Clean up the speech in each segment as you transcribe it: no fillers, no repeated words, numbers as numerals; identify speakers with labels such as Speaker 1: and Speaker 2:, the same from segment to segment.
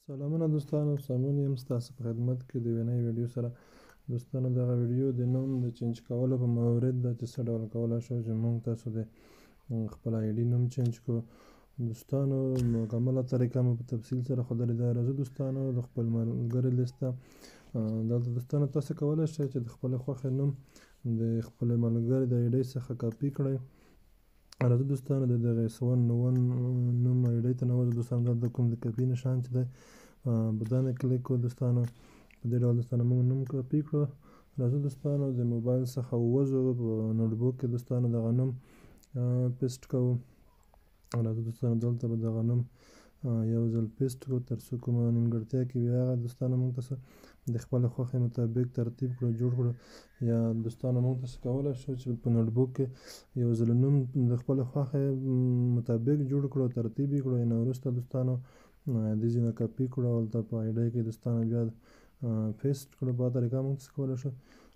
Speaker 1: سلامونه دوستانو، سامون یم ستاسو په خدمت کې د یوې نوې ویډیو سره. دوستانو دغه ویډیو د نوم د چینج کولو په مورد ده چې څه ډول کولی شو چې موږ تاسو د خپل آی ډي نوم چینج کړو. دوستانو مکمله طریقه مو په تفصیل سره ښودلې ده. راځو دوستانو د خپل ملګري لیست ته. دلته دوستانو تاسو کولی شئ چې د خپلې خوښې نوم د خپل ملګري د آی ډي څخه کاپي کړئ. راځو دوستانو د دغه S1 نوم آی ډي ته ننوځو. دوستانو دلته کوم د کاپي نښان چې دی په دا نه کلیک کړو. دوستانو په دې ډول دوستانو موږ نوم کاپي کړو. راځو دوستانو د موبایل څخه ووځو. په نوټبوک کې دوستانو دغه نوم پیسټ کوو. راځو دوستانو دلته به دغه نوم یو ځل پیسټ کړو تر څو کومه نیمګړتیا کې وي هغه دوستانو موږ تاسو د خپلې خوښې مطابق ترتیب کړو، جوړ کړو. یا دوستانو موږ تاسو کولی شو چې په نوټبوک کې یو ځل نوم د خپلې خوښې مطابق جوړ کړو، ترتیب یې کړو. نه وروسته دوستانو دې ځای نه کاپي کړو او هلته په آی ډي کې دوستانو بیا پیسټ کړو. په دا طریقه موږ تاسو کولی شو.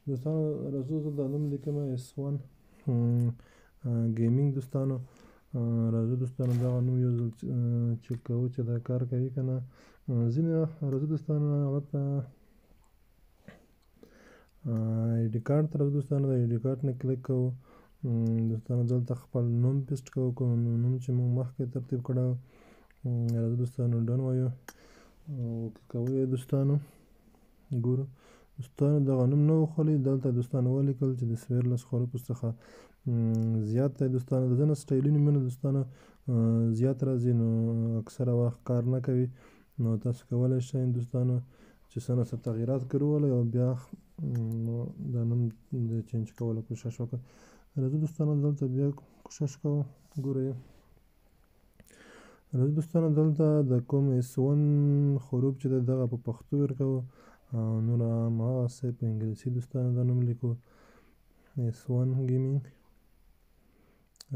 Speaker 1: دوستانو راځو زه دا نوم لیکمه S1 ګیمینګ. دوستانو راځو دوستانو دغه نوم یو ځل چک کوو چې دا کار کوي که نه. ځینې راځو دوستانو هغه ته آی ډي کارډ ته راځو. دوستانو د آی ډي کارډ نه کلیک کوو. دوستانو دلته خپل نوم پیسټ کوو، کوم نوم چې موږ مخکې ترتیب کړی و. راځو دوستانو ډن وایو او کوو یې. دوستانو ګورو دوستانو دغه نوم نه وخولئ. دلته دوستانو ولیکل چې د 14 حروفو څخه زیات دی. دوستانو د ځینې سټایلي نومونه دوستانو زیات راځي، نو اکثره وخت کار نه کوي. نو تاسو کولی شئ دوستانو چې څه نه څه تغییرات کړي ولئ او بیا دا نوم د چینج کولو کوشش وکړئ. راځو دوستانو دلته بیا کوشش کوو. ګورئ راځو دوستانو دلته د کوم S1 حروف چې دی دغه په پښتو ورکوو او نور هماغسې په انګلیسي دوستانو دا نوم لیکو S1 ګیمینګ.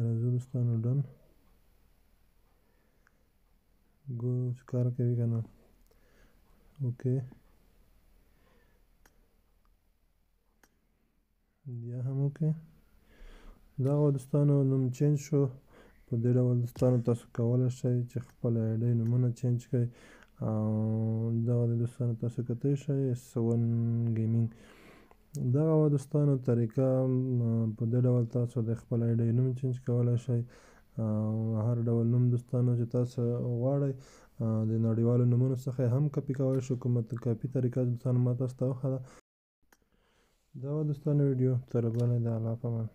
Speaker 1: راځو دوستانو ډن ګورو چې کار کوي که نه. اوکې بیا هم اوکې. دغه دوستانو نوم چینج شو. په دې ډول دوستانو تاسو کولی شئ چې خپل آی ډي نومونه چینج کړئ. او دغه دوستانو تاسو کتلی شئ S1 ګیمینګ. دغه دوستانو طریقه په دې ډول تاسو د خپل آی ډي نوم چینج کولی شئ او هر ډول نوم دوستانو چې تاسو غواړئ د نړیوالو نومونو څخه یې هم کاپي کولی شو. کومه کاپي طریقه دوستانو ما تاسو ته وښوده. دا وه دوستانو ویډیو. تر بلې د الله په امان.